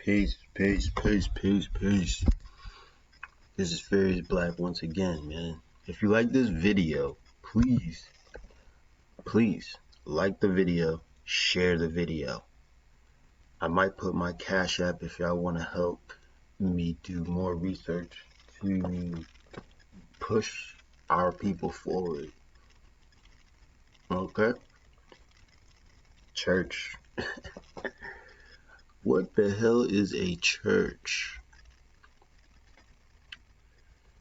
Peace, peace, peace, peace, peace. This is Furious Black once again, man. If you like this video, please like the video, share the video. I might put my Cash App if y'all want to help me do more research to push our people forward. Okay? Church. What the hell is a church?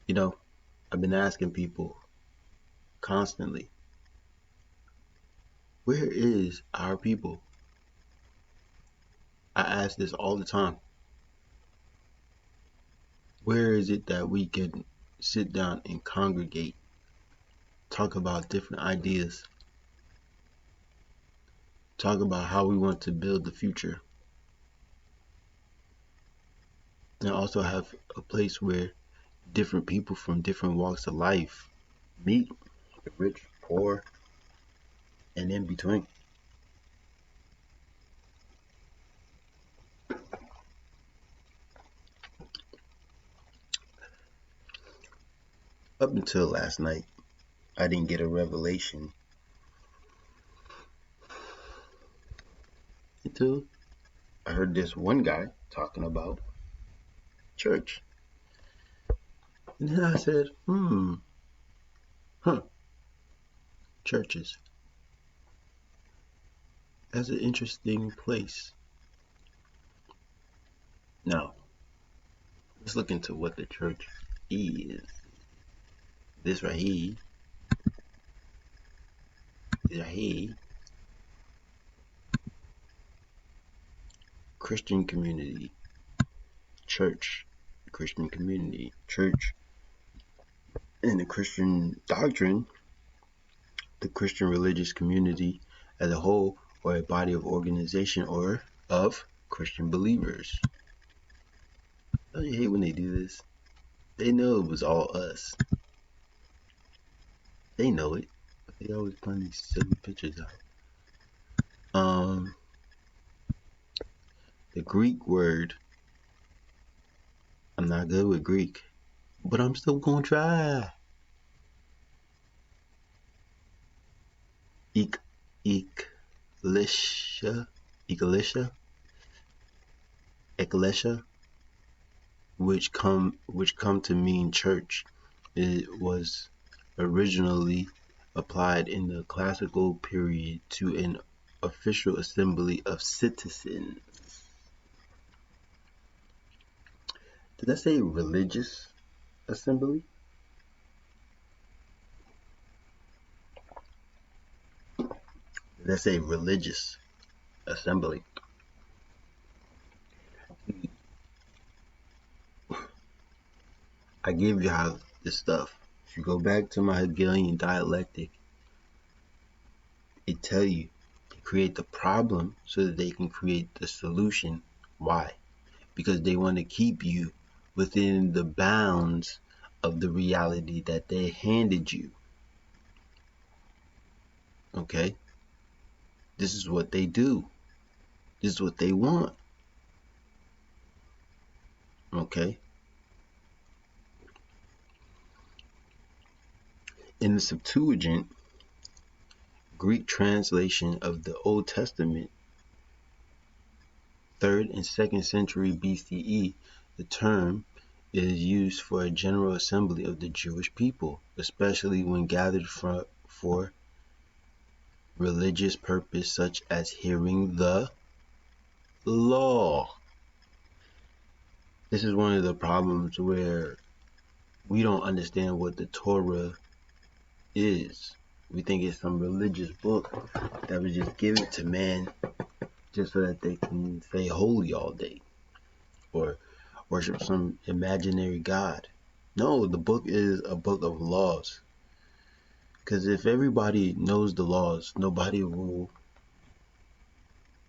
You know, I've been asking people constantly, where is our people? I ask this all the time. Where is it that we can sit down and congregate, talk about different ideas, talk about how we want to build the future, and also have a place where different people from different walks of life meet, the rich, poor, and in between. Up until last night, I didn't get a revelation until I heard this one guy talking about church. And then I said, churches. That's an interesting place. Now, let's look into what the church is. This right here, Christian community, church, Christian community, church. In the Christian doctrine, the Christian religious community as a whole, or a body of organization or of Christian believers. Don't you hate when they do this? They know it was all us. They know it, but they always find these silly pictures out. The Greek word, I'm not good with Greek, but I'm still gonna try. Ekklesia, which come to mean church. It was originally applied in the classical period to an official assembly of citizens. Did I say religious assembly? Did I say religious assembly? I gave y'all this stuff. If you go back to my Hegelian dialectic, it tell you to create the problem so that they can create the solution. Why? Because they want to keep you within the bounds of the reality that they handed you. Okay? This is what they do. This is what they want. Okay? In the Septuagint, Greek translation of the Old Testament, 3rd and 2nd century BCE, the term is used for a general assembly of the Jewish people, especially when gathered for religious purpose such as hearing the law. This is one of the problems where we don't understand what the Torah is. We think it's some religious book that was just given to man just so that they can stay holy all day or worship some imaginary god. No, the book is a book of laws. Because if everybody knows the laws, nobody will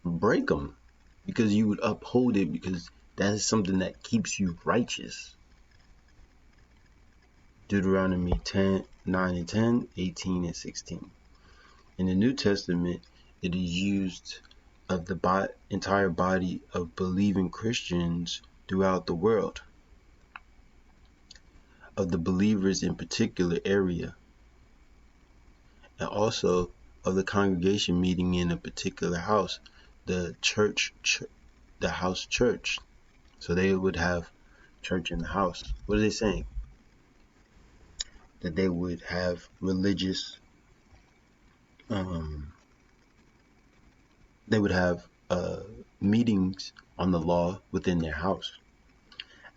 break them, because you would uphold it, because that is something that keeps you righteous. Deuteronomy 9 and 10, 18 and 16. In the New Testament, it is used of the entire body of believing Christians throughout the world, of the believers in particular area, and also of the congregation meeting in a particular house, the the house church. So they would have church in the house. What are they saying? That they would have religious, they would have meetings on the law within their house.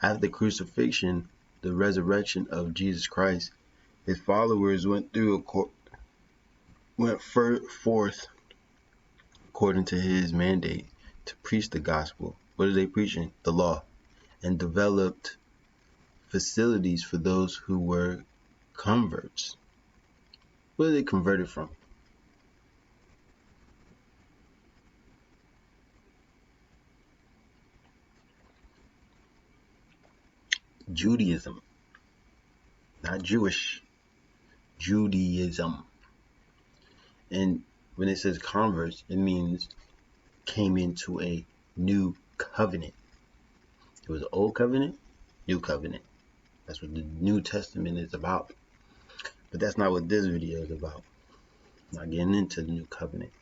After the crucifixion, the resurrection of Jesus Christ, his followers went forth according to his mandate to preach the gospel. What are they preaching? The law. And developed facilities for those who were converts. What are they converted from? Judaism. Not Jewish. Judaism. And when it says converts, it means came into a new covenant. It was old covenant, new covenant. That's what the New Testament is about. But that's not what this video is about. I'm not getting into the new covenant.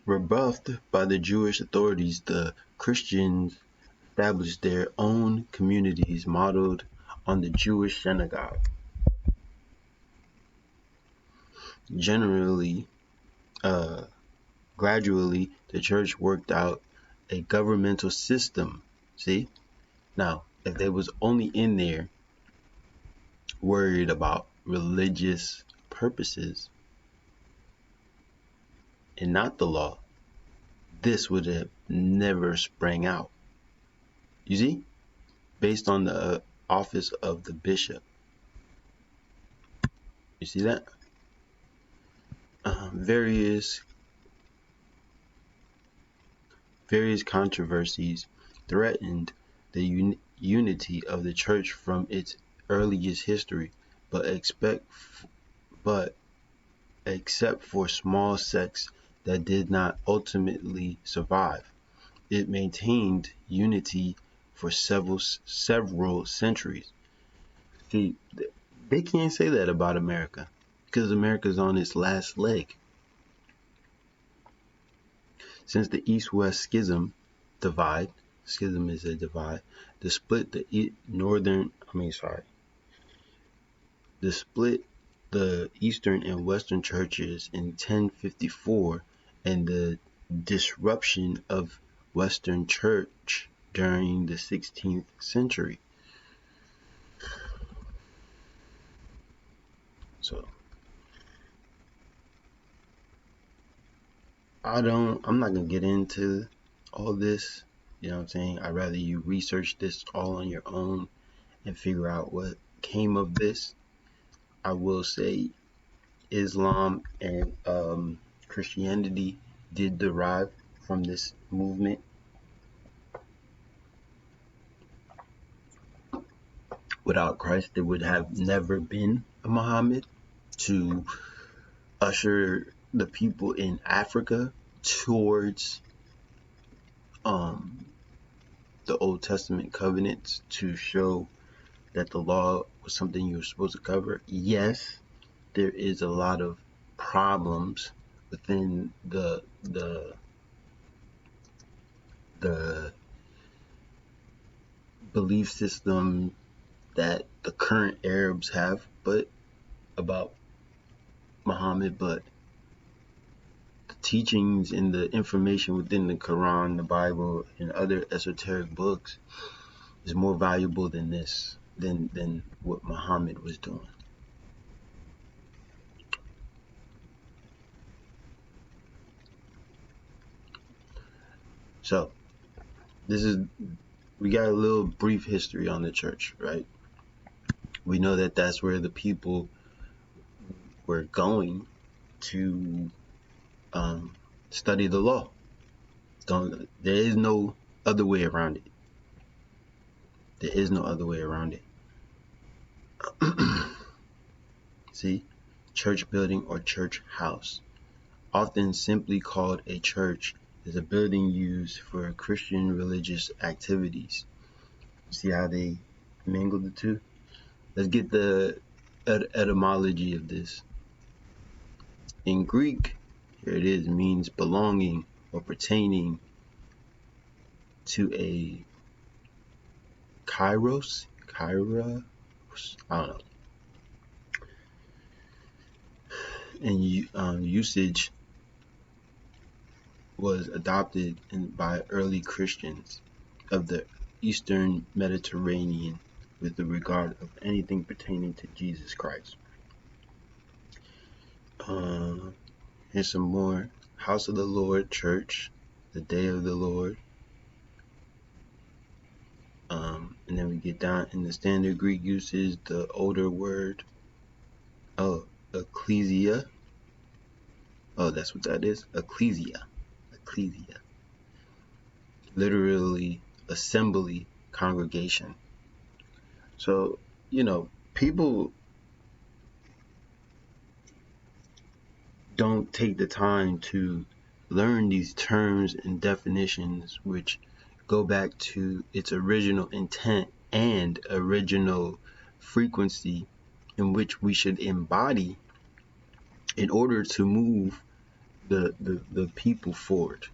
Rebuffed by the Jewish authorities, the Christians established their own communities modeled on the Jewish synagogue. Gradually, the church worked out a governmental system. See? Now, if they was only in there worried about religious purposes and not the law, this would have never sprang out. You see? Based on the office of the bishop. You see that? Various controversies threatened the unity of the church from its earliest history, but except for small sects that did not ultimately survive, it maintained unity for several centuries. See, they can't say that about America, because America's on its last leg. Since the East-West schism is a divide, the split the Eastern and Western churches in 1054 and the disruption of Western church during the 16th century. So I'm not gonna get into all this, you know what I'm saying? I'd rather you research this all on your own and figure out what came of this. I will say Islam and Christianity did derive from this movement. Without Christ, there would have never been a Muhammad to usher the people in Africa towards the Old Testament covenants, to show that the law was something you were supposed to cover. Yes, there is a lot of problems within the belief system that the current Arabs have, but about Muhammad, but the teachings and the information within the Quran, the Bible, and other esoteric books is more valuable than this, than what Muhammad was doing. So we got a little brief history on the church, right? We know that that's where the people were going to study the law. There is no other way around it. There is no other way around it. See, church building or church house. Often simply called a church, is a building used for Christian religious activities. See how they mingle the two? Let's get the etymology of this. In Greek, here it is, means belonging or pertaining to a kairos, I don't know. And usage was adopted by early Christians of the Eastern Mediterranean with the regard of anything pertaining to Jesus Christ. Here's some more. House of the Lord, church, the day of the Lord. And then we get down in the standard Greek usage, the older word, ecclesia. Oh, that's what that is. Ecclesia. Literally, assembly, congregation. So, people don't take the time to learn these terms and definitions, which go back to its original intent and original frequency in which we should embody in order to move the people forward,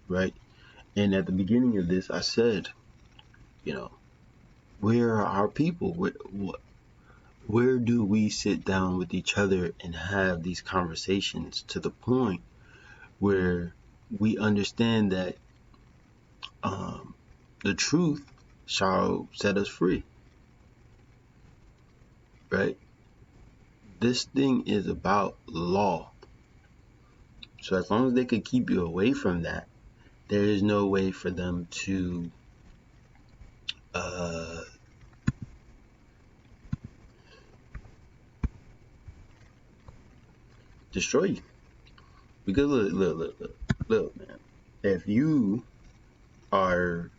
right? And at the beginning of this, I said, where are our people? Where do we sit down with each other and have these conversations to the point where we understand that the truth shall set us free, right? This thing is about law. So as long as they could keep you away from that, there is no way for them to destroy you. Because look, man. If you are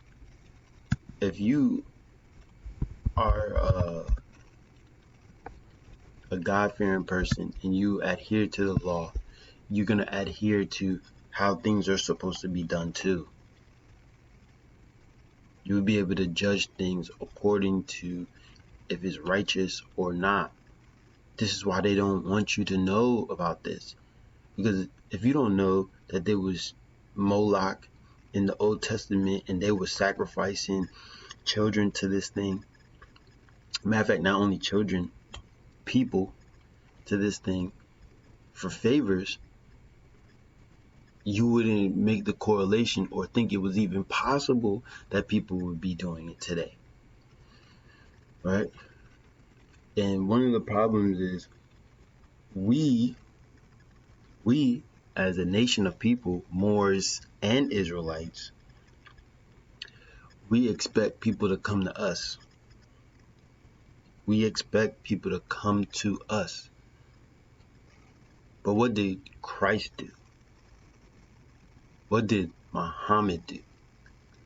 a God-fearing person and you adhere to the law, you're going to adhere to how things are supposed to be done too. You'll be able to judge things according to if it's righteous or not. This is why they don't want you to know about this. Because if you don't know that there was Moloch in the Old Testament and they were sacrificing children to this thing. Matter of fact, not only children, people to this thing for favors, you wouldn't make the correlation or think it was even possible that people would be doing it today. Right? And one of the problems is we as a nation of people, Moors and Israelites, we expect people to come to us. We expect people to come to us. But what did Christ do? What did Muhammad do?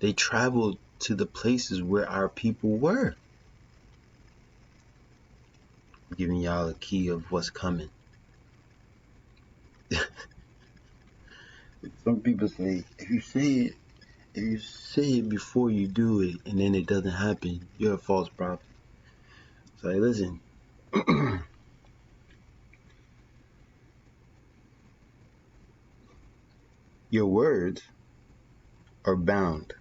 They traveled to the places where our people were. I'm giving y'all a key of what's coming. Some people say, if you say it before you do it and then it doesn't happen, you're a false prophet. So hey, listen. Your words are bound.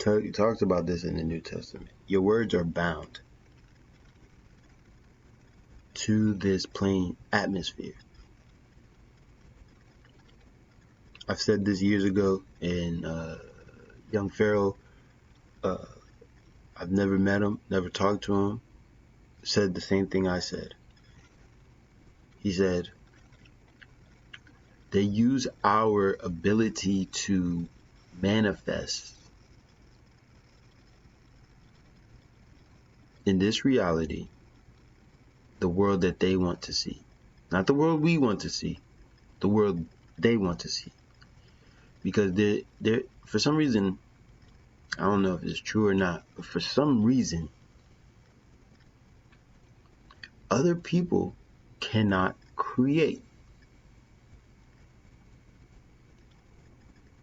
He talks about this in the New Testament. Your words are bound to this plane atmosphere. I've said this years ago, and young Pharaoh, I've never met him, never talked to him, said the same thing I said. He said, they use our ability to manifest in this reality the world that they want to see. Not the world we want to see, the world they want to see. Because they're for some reason, I don't know if it's true or not, but for some reason, other people cannot create.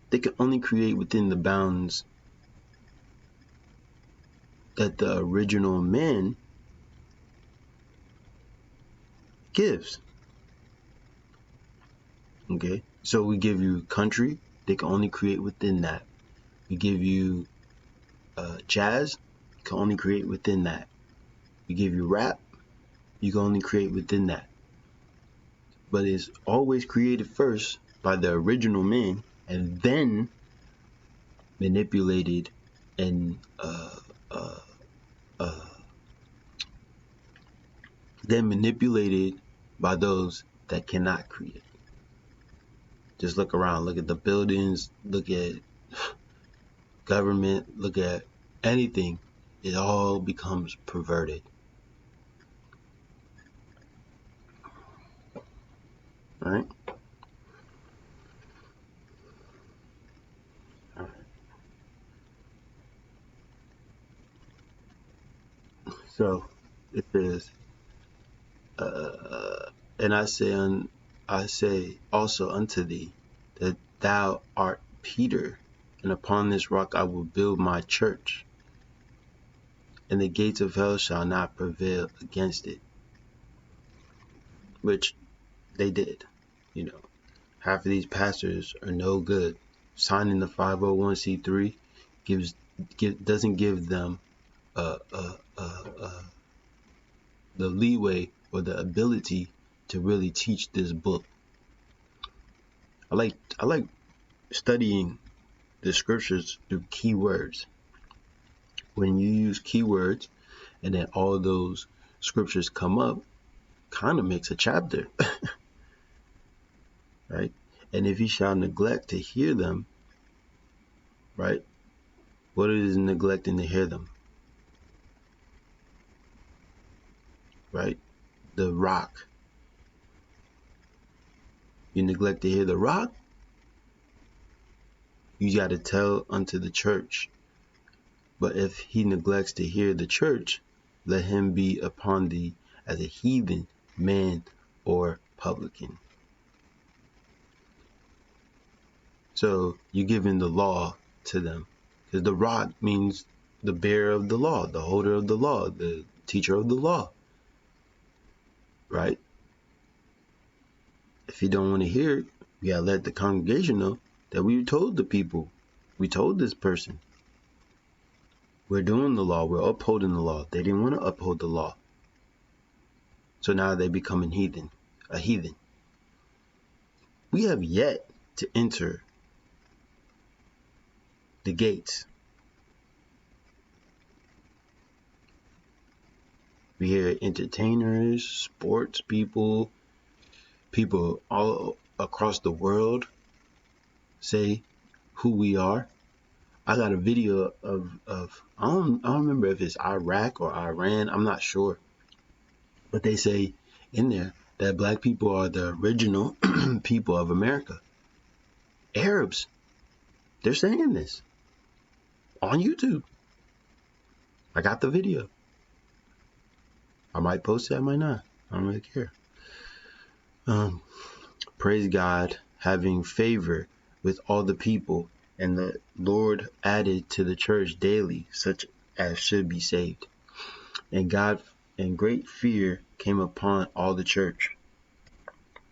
They can only create within the bounds that the original man gives. Okay, so we give you country, they can only create within that. We give you jazz, you can only create within that. We give you rap, you can only create within that. But it's always created first by the original man, and then manipulated and by those that cannot create. Just look around, look at the buildings, look at government, look at anything. It all becomes perverted. Right? So it says, and I say also unto thee that thou art Peter, and upon this rock I will build my church, and the gates of hell shall not prevail against it. Which they did. You know, half of these pastors are no good. Signing the 501c3 doesn't give them the leeway or the ability to really teach this book. I like studying the scriptures through keywords. When you use keywords and then all those scriptures come up, kind of makes a chapter. Right? And if you shall neglect to hear them, right? What is neglecting to hear them? Right? The rock. You neglect to hear the rock, you got to tell unto the church. But if he neglects to hear the church, let him be upon thee as a heathen man or publican. So you're giving the law to them, because the rock means the bearer of the law, the holder of the law, the teacher of the law. Right? If you don't want to hear it, you gotta let the congregation know that we told the people, we told this person, we're doing the law, we're upholding the law. They didn't want to uphold the law. So now they become a heathen. We have yet to enter the gates. We hear entertainers, sports people all across the world say who we are. I got a video of I don't remember if it's Iraq or Iran, I'm not sure. But they say in there that black people are the original people of America. Arabs, they're saying this on YouTube. I got the video. I might post it, I might not. I don't really care. Praise God, having favor with all the people, and the Lord added to the church daily such as should be saved. And God and great fear came upon all the church.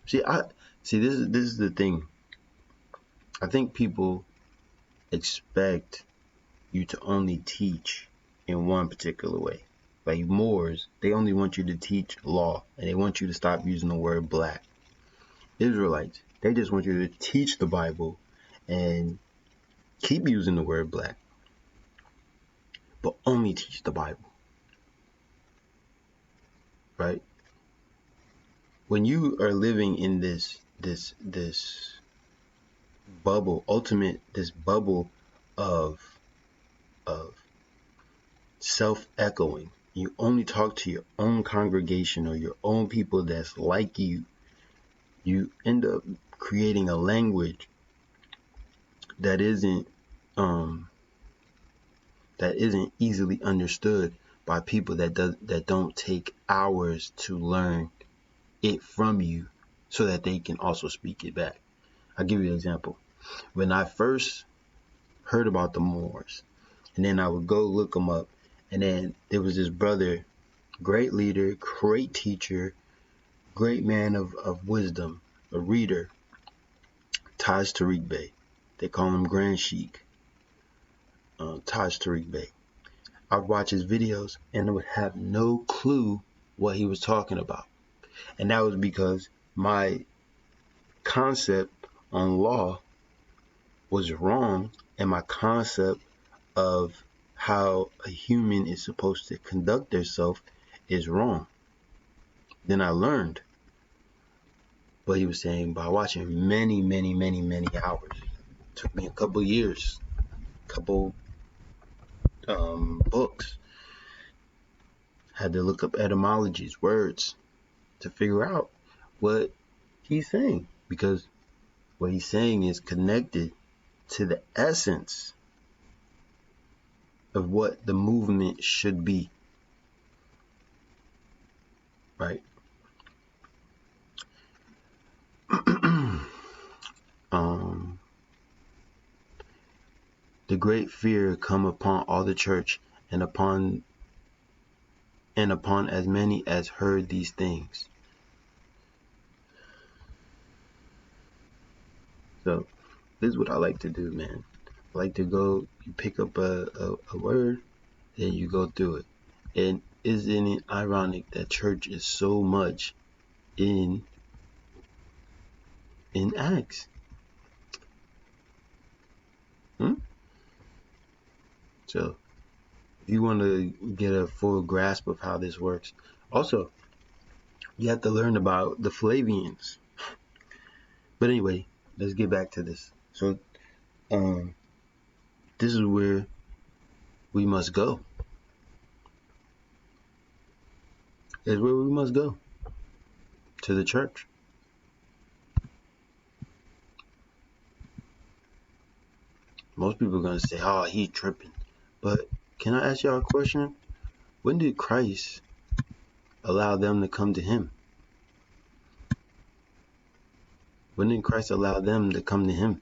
See, this is the thing. I think people expect you to only teach in one particular way. Like Moors, they only want you to teach law, and they want you to stop using the word black. Israelites, they just want you to teach the Bible and keep using the word black, but only teach the Bible. Right? When you are living in this bubble, this bubble of self-echoing, you only talk to your own congregation or your own people that's like you, you end up creating a language that isn't easily understood by people that don't take hours to learn it from you so that they can also speak it back. I'll give you an example. When I first heard about the Moors, and then I would go look them up, and then there was this brother, great leader, great teacher, great man of wisdom, a reader, Taj Tariq Bey. They call him Grand Sheik, Taj Tariq Bey. I would watch his videos and I would have no clue what he was talking about. And that was because my concept on law was wrong, and my concept of how a human is supposed to conduct themselves is wrong. Then I learned what he was saying by watching many hours. It took me a couple years, couple books. Had to look up etymologies, words, to figure out what he's saying, because what he's saying is connected to the essence of what the movement should be, right? The great fear come upon all the church, and upon as many as heard these things. So this is what I like to do, man. I like to go, you pick up a word, then you go through it. And isn't it ironic that church is so much in Acts? So if you want to get a full grasp of how this works, also you have to learn about the Flavians. But anyway, let's get back to this. So this is where we must go. Is where we must go. To the church. Most people are going to say, oh, he's tripping. But can I ask y'all a question? When did Christ allow them to come to him? When did Christ allow them to come to him?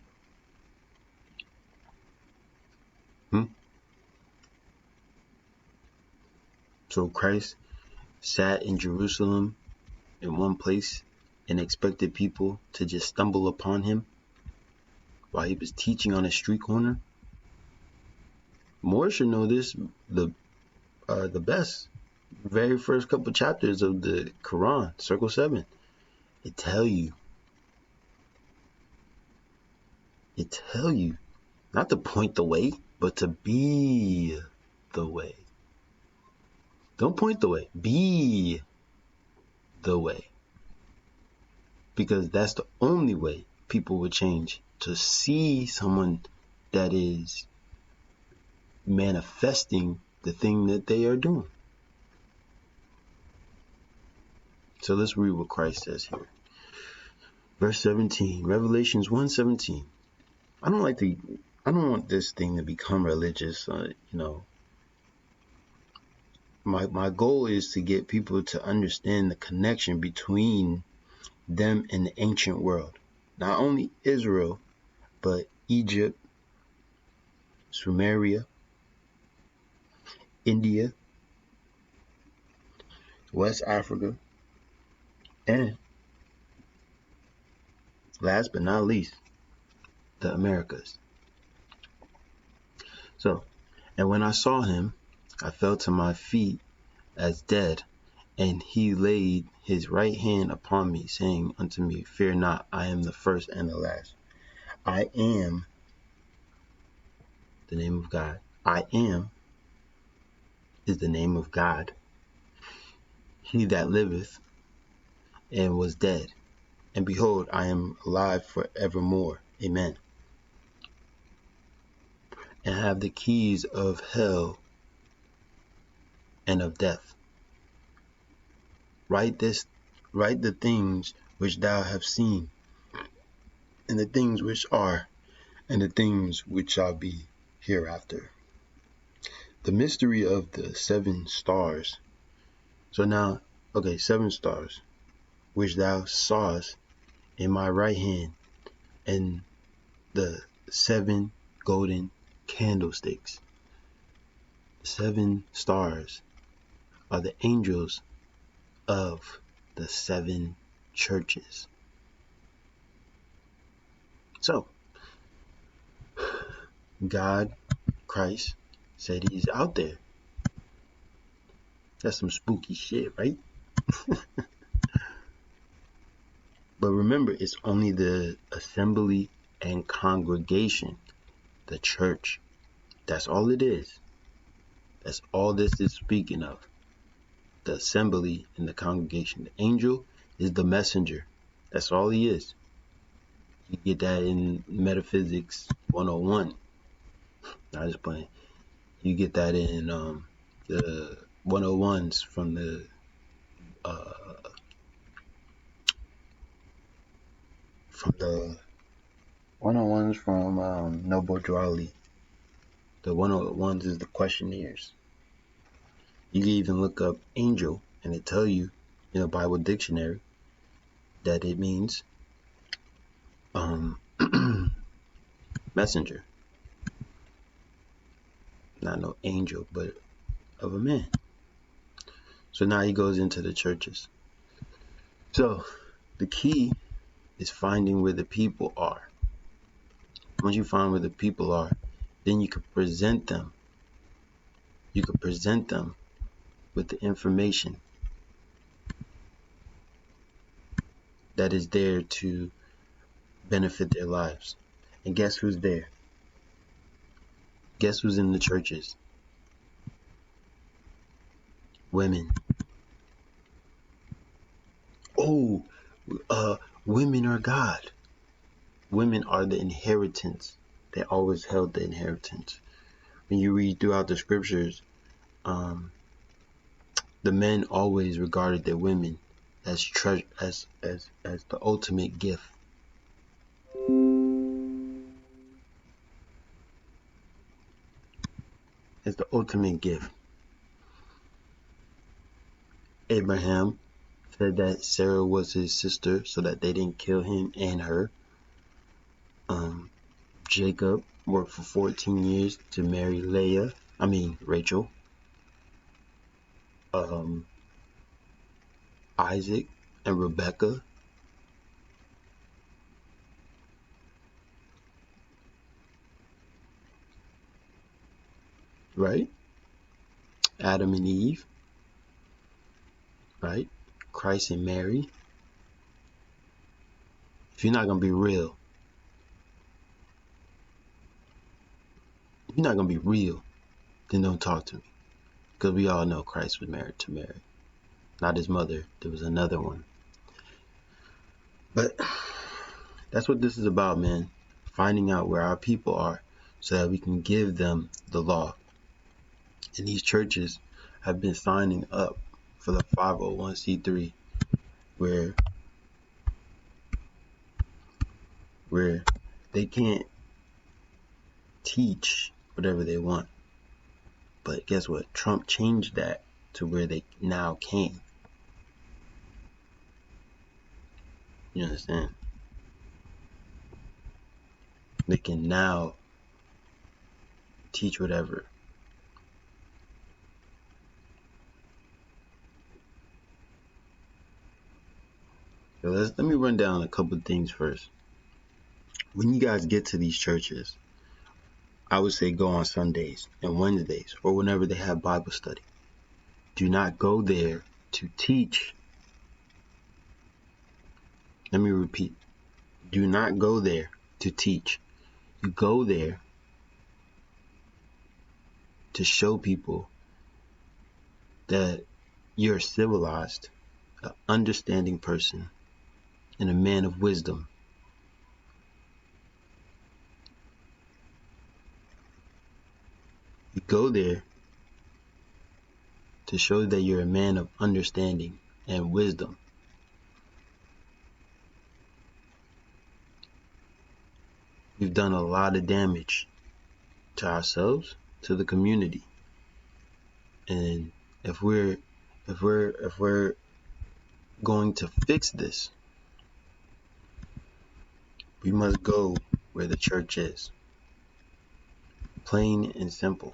So Christ sat in Jerusalem in one place and expected people to just stumble upon him while he was teaching on a street corner? More should know this, the best. Very first couple chapters of the Quran, Circle 7. It tell you, not to point the way, but to be the way. Don't point the way, be the way. Because that's the only way people would change, to see someone that is manifesting the thing that they are doing. So let's read what Christ says here. Verse 17, Revelations 1:17. I don't want this thing to become religious. My goal is to get people to understand the connection between them and the ancient world. Not only Israel, but Egypt, Sumeria, India, West Africa, and last but not least, the Americas. So, and when I saw him, I fell to my feet as dead, and he laid his right hand upon me, saying unto me, Fear not, I am the first and the last. I am the name of God. I am is the name of God. He that liveth and was dead, and behold, I am alive forevermore. Amen. And have the keys of hell and of death. Write the things which thou hast seen, and the things which are, and the things which shall be hereafter. the mystery of the 7 stars. So now, okay, 7 stars, which thou sawest in my right hand, and the 7 golden candlesticks. 7 stars are the angels of the 7 churches. So, God, Christ, said he's out there. That's some spooky shit, right? But remember, it's only the assembly and congregation, the church. That's all it is. That's all this is speaking of. The assembly and the congregation. The angel is the messenger. That's all he is. You get that in Metaphysics 101. Not just playing. You get that in the 101s from the 101s from Noble Drawley. The 101s is the questionnaires. You can even look up angel and it tell you in a Bible dictionary that it means messenger. Not no angel, but of a man. So now he goes into the churches. So the key is finding where the people are. Once you find where the people are, then you can present them. You can present them with the information that is there to benefit their lives. And guess who's there? Guess who's in the churches? Women. Oh, women are God. Women are the inheritance. They always held the inheritance. When you read throughout the scriptures, the men always regarded their women as treasure, as the ultimate gift. As the ultimate gift. Abraham said that Sarah was his sister so that they didn't kill him and her. Jacob worked for 14 years to marry Rachel. Isaac and Rebecca. Right? Adam and Eve. Right? Christ and Mary. If you're not going to be real, then don't talk to me. Because we all know Christ was married to Mary. Not his mother. There was another one. But that's what this is about, man. Finding out where our people are so that we can give them the law. And these churches have been signing up for the 501c3 where they can't teach whatever they want. But guess what? Trump changed that to where they now can. You understand? They can now teach whatever. So let me run down a couple of things first. When you guys get to these churches, I would say go on Sundays and Wednesdays or whenever they have Bible study. Do not go there to teach. Let me repeat. Do not go there to teach. You go there to show people that you're civilized, an understanding person, and a man of wisdom. You go there to show that you're a man of understanding and wisdom. We've done a lot of damage to ourselves, to the community. And if we're going to fix this, we must go where the church is. Plain and simple.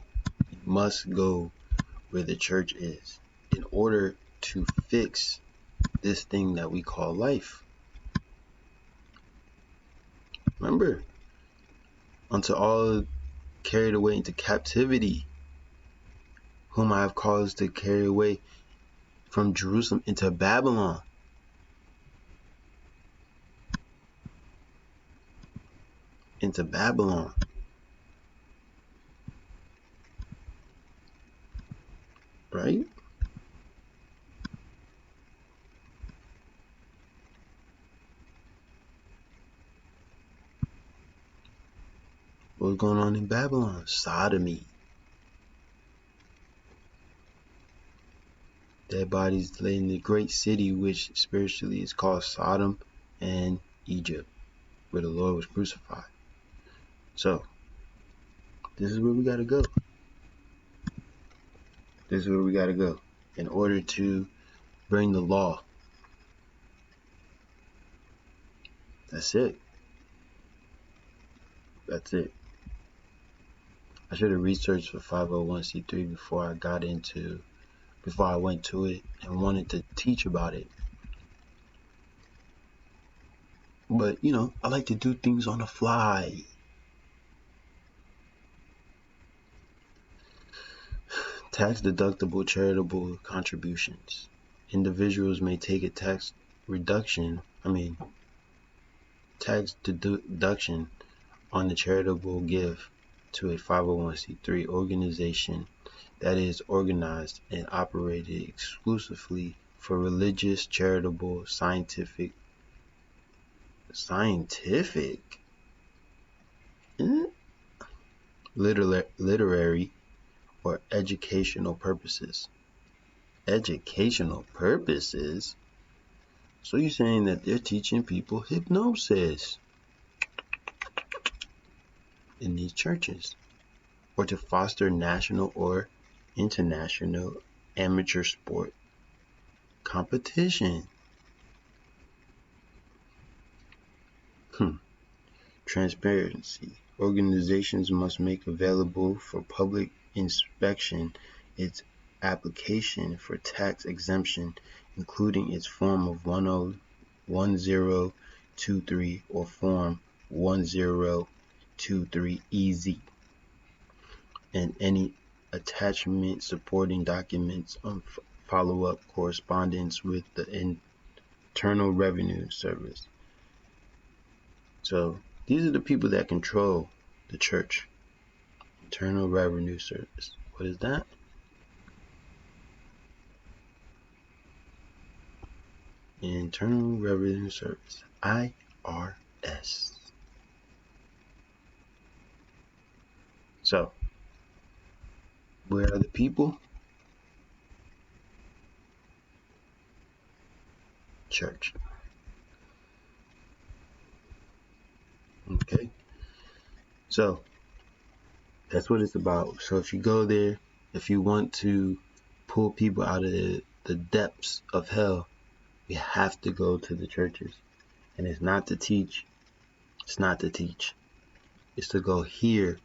We must go where the church is in order to fix this thing that we call life. Remember, unto all carried away into captivity, whom I have caused to carry away from Jerusalem into Babylon. Into Babylon. Right? What's going on in Babylon? Sodomy. Dead bodies lay in the great city, which spiritually is called Sodom and Egypt, where the Lord was crucified. So, this is where we gotta go. This is where we gotta go in order to bring the law. That's it. That's it. I should have researched for 501c3 before I went to it and wanted to teach about it. But, I like to do things on the fly. Tax-deductible charitable contributions. Individuals may take a tax deduction on the charitable gift to a 501c3 organization that is organized and operated exclusively for religious, charitable, scientific, literary, or educational purposes. Educational purposes? So you're saying that they're teaching people hypnosis in these churches, or to foster national or international amateur sport competition. Transparency. Organizations must make available for public inspection its application for tax exemption, including its Form of 1023 or Form 1023EZ, and any attachment supporting documents on follow-up correspondence with the Internal Revenue Service. So these are the people that control the church. Internal Revenue Service. What is that? Internal Revenue Service. IRS. So, where are the people? Church. Okay. So, that's what it's about. So if you go there, if you want to pull people out of the depths of hell, you have to go to the churches. And it's not to teach. It's not to teach. It's to go hear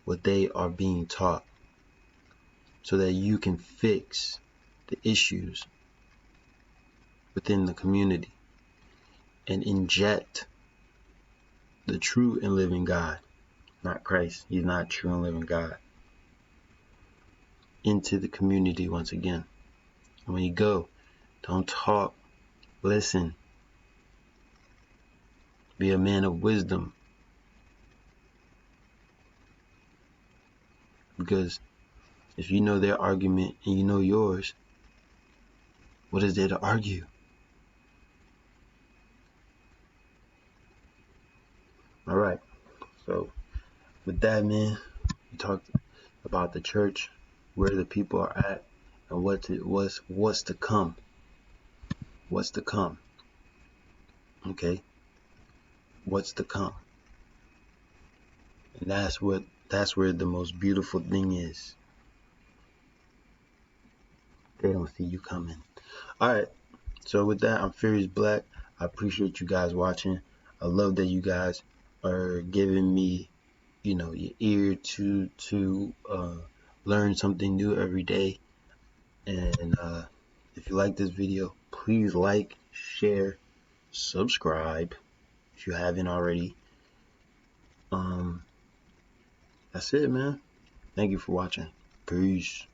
what they are being taught so that you can fix the issues within the community and inject the true and living God, not Christ. He's not true and living God, into the community once again. And when you go, don't talk, listen. Be a man of wisdom. Because if you know their argument and you know yours, what is there to argue? All right. So with that, man, we talked about the church, where the people are at, and what's to come. What's to come? Okay. What's to come? And that's where the most beautiful thing is. They don't see you coming. Alright, so with that, I'm Furious Black. I appreciate you guys watching. I love that you guys are giving me, your ear to learn something new every day. And if you like this video, please like, share, subscribe if you haven't already. That's it, man. Thank you for watching. Peace.